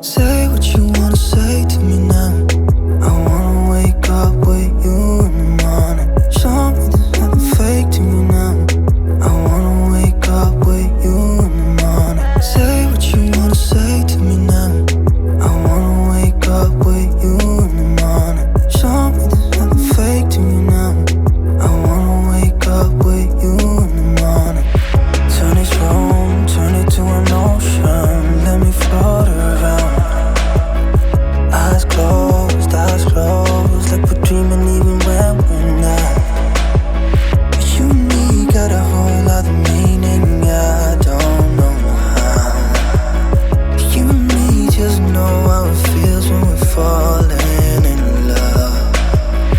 Say what you wanna say to me now. I wanna wake up with you in the morning. Show me there's nothing fake to me now. I wanna wake up with you in the morning. Say what you wanna say to me now. I wanna wake up with you in the morning. Show me there's nothing fake to me now. I wanna wake up with you in the morning. Turn this room, turn it to an ocean. Let me float around. Eyes closed, like we're dreaming even when we're not. But you and me got a whole lot of meaning, I don't know how. But you and me just know how it feels when we're falling in love.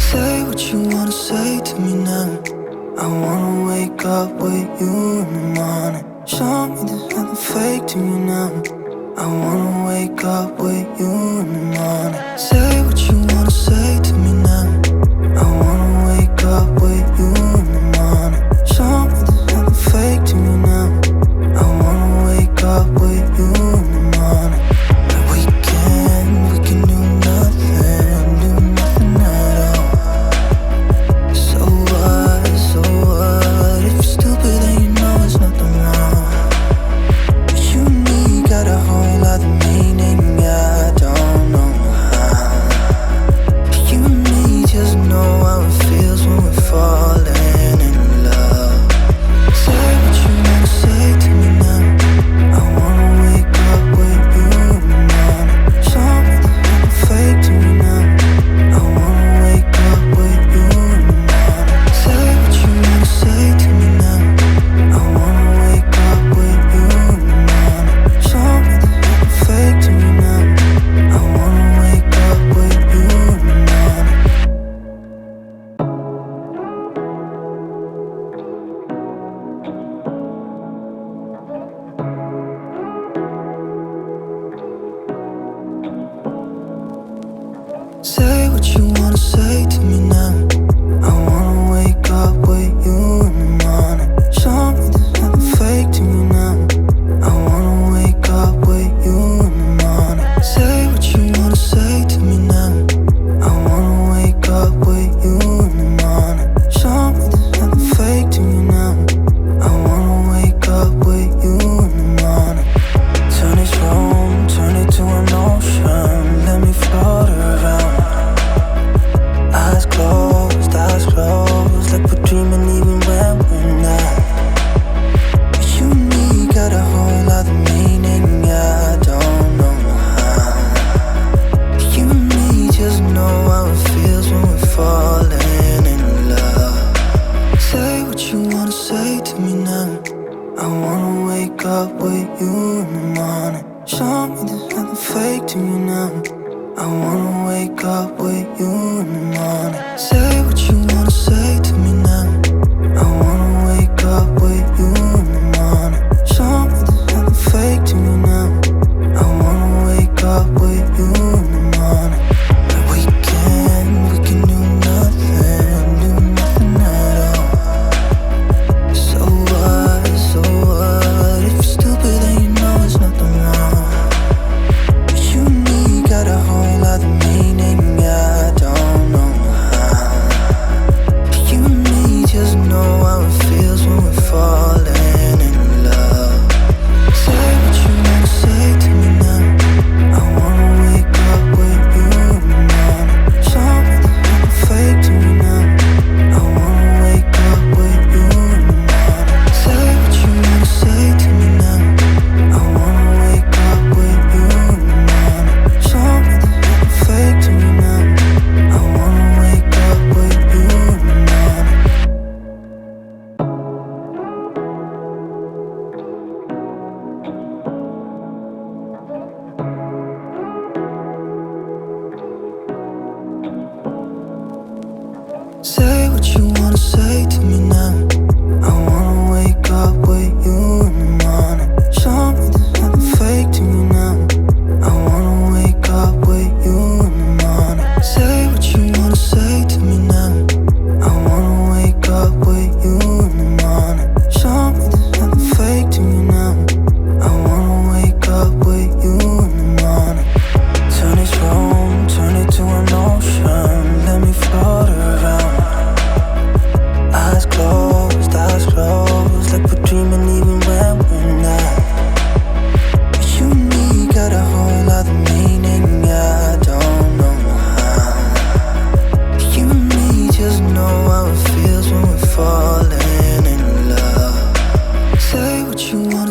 Say what you wanna say to me now. I wanna wake up with you in the morning. Show me there's nothing fake to me now. I wanna wake up with you in the morning. Say what you wanna say to me now. I wanna wake up with you in the morning. Show me there's nothing fake to me now. I wanna wake up with you in the morning. But we can do nothing at all. So what, if you're stupid then you know it's nothing wrong. But you and me got a whole lot of meaning, I don't know how. But you and me just know how it feels when we're falling in love. Say what you wanna say to me now. I wanna wake up with you in the morning. Show me there's nothing fake to me now. I wanna wake up with you in the morning. Say what you wanna say to me now. I wanna wake up with you in the morning. Show me there's nothing fake to me now. I wanna wake up with you in the morning. Say what you wanna say to me now. I wanna wake up with you in the morning. Show me there's nothing fake to me now. I wanna wake up with you in the morning. Say what you wanna say to me now. I wanna wake up with you in the morning. Show me there's nothing fake to me now. I wanna wake up with you in the morning. Turn this room, turn it to an ocean. Let me float around. Eyes closed, like we're dreaming even when we're not. But you and me got a whole lot of meaning, I don't know how. But you and me just know how it feels when we're falling in love. Say what you wanna say to me now. I wanna wake up with you in the morning. Show me there's nothing fake to me now. I wanna wake up with you in the morning. Say what you wanna say to me now. I wanna wake up with you in the morning. Show me there's nothing fake to me now. I wanna wake up with you in the morning. But we can do nothing at all. So what, if you're stupid then you know it's nothing wrong. But you and me got a whole lot of meaning, I don't know how. But you and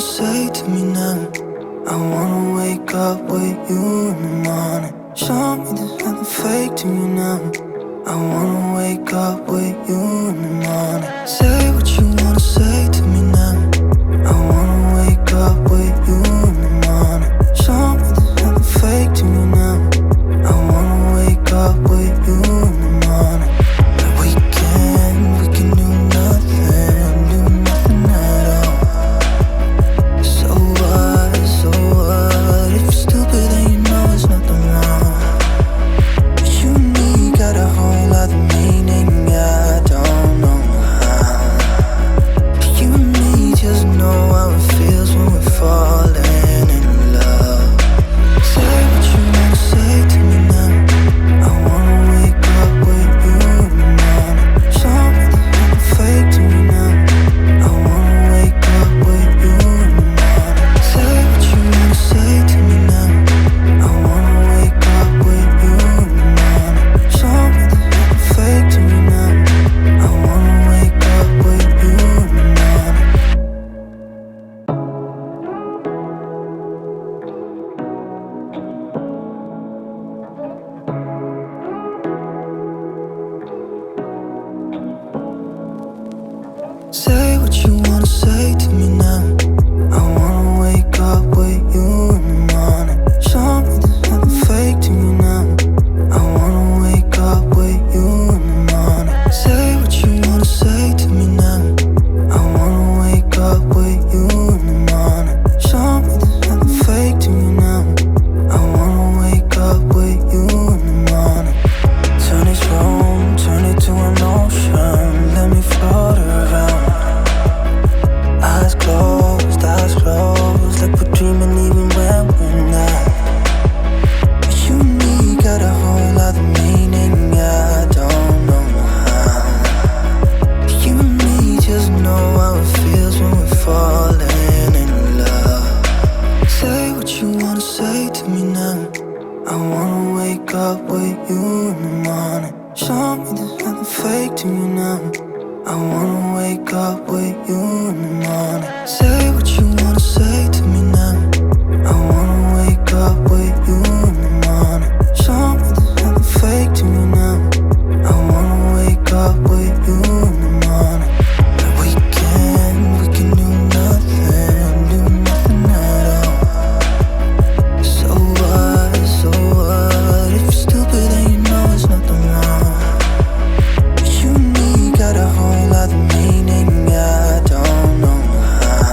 say to me now? I wanna wake up with you in the morning. Show me there's nothing fake to me now. I wanna wake up with you in the morning. Say what you wanna say to me now. I wanna wake up with you in the morning. Show me there's nothing fake to me now. I wanna wake up with you in the morning. We can do nothing at all. So what, if you're stupid then you know it's nothing wrong. But you and me got a whole other meaning, I don't know how. But you and me just know how it feels when we're falling in love. Say what you wanna say to me now. I wanna wake up with you in the morning. Show me there's nothing fake to me now. I wanna wake up with you in the morning. Say what you wanna say to me now. I wanna wake up with you in the morning. Show me there's nothing fake to me now. I wanna wake up with you in the morning. Say what you wanna say to me now. I wanna wake up with you in the morning. Show me there's nothing fake to me now. I wanna wake up with you in the morning. Say what you wanna say to me now. I wanna wake up with you in the morning. Show me there's nothing fake to me now. I wanna wake up with you in the morning. Turn this room, turn it to an ocean. Let me float around. Eyes closed, like we're dreaming even when we're not. But you and me got a whole other meaning, I don't know how. But you and me just know how it feels when we're falling in love. Say what you wanna say to me now. I wanna wake up with you in the morning. Show me there's nothing fake to me now. I wanna wake up with you in the morning. Say what you wanna say to me now. I wanna wake up with you in the morning. Show me there's nothing fake to me now. I wanna wake up with you in the morning. We can do nothing at all. So what, if you're stupid then you know it's nothing wrong. But you and me got a whole other meaning, I don't know how.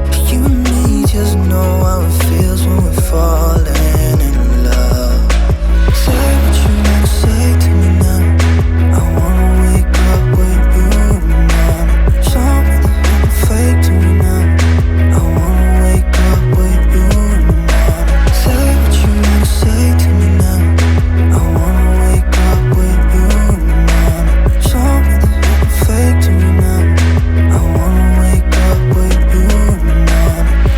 But you and me just know how it feels when we're falling in love. Say what you wanna say to me now. I wanna wake up with you in the morning. Show me there's nothing fake to me now. I wanna wake up with you in the morning. Say what you wanna say to me now. I wanna wake up with you in the morning. Show me there's nothing fake to me now. I wanna wake up with you in the morning.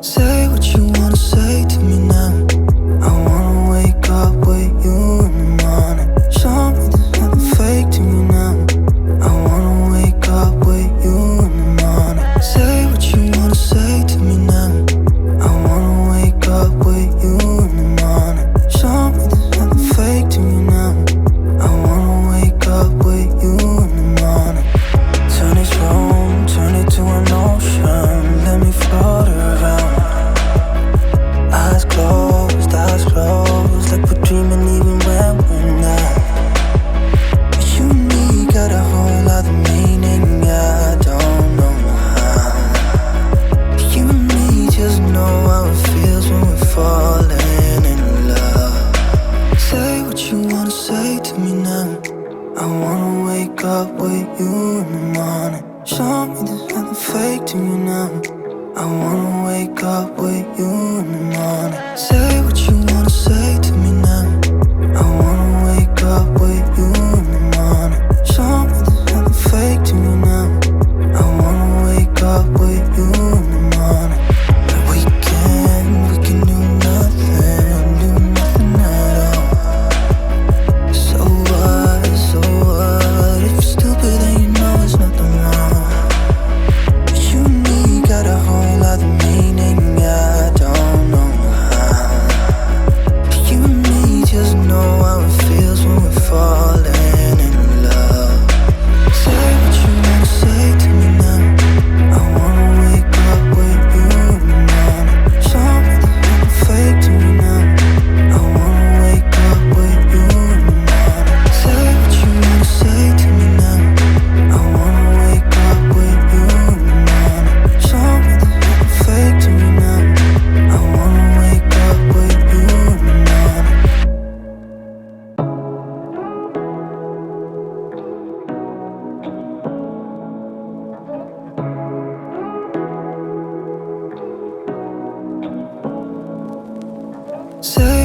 Say what you wanna say to me now. I wanna wake up with you in the morning. Show me there's nothing fake to me now. I wanna wake up with you in the morning. Say what you wanna say to me now. I wanna wake up with you in the morning. Show me there's nothing fake to me now. I wanna wake up with you in the morning. Turn this room, turn it to an ocean. Let me float around. Eyes closed, like we're dreaming even when we're not. But you and me got a whole other meaning, I don't know how. But you and me just know how it feels when we're falling in love. Say what you wanna say to me now. I wanna wake up with you in the morning. Show me there's nothing fake to me now. I wanna wake up with you in the morning. Say what you wanna say to me now. I wanna wake up with you in the morning. Show me there's nothing fake to me now. I wanna wake up with you in the morning. We can Say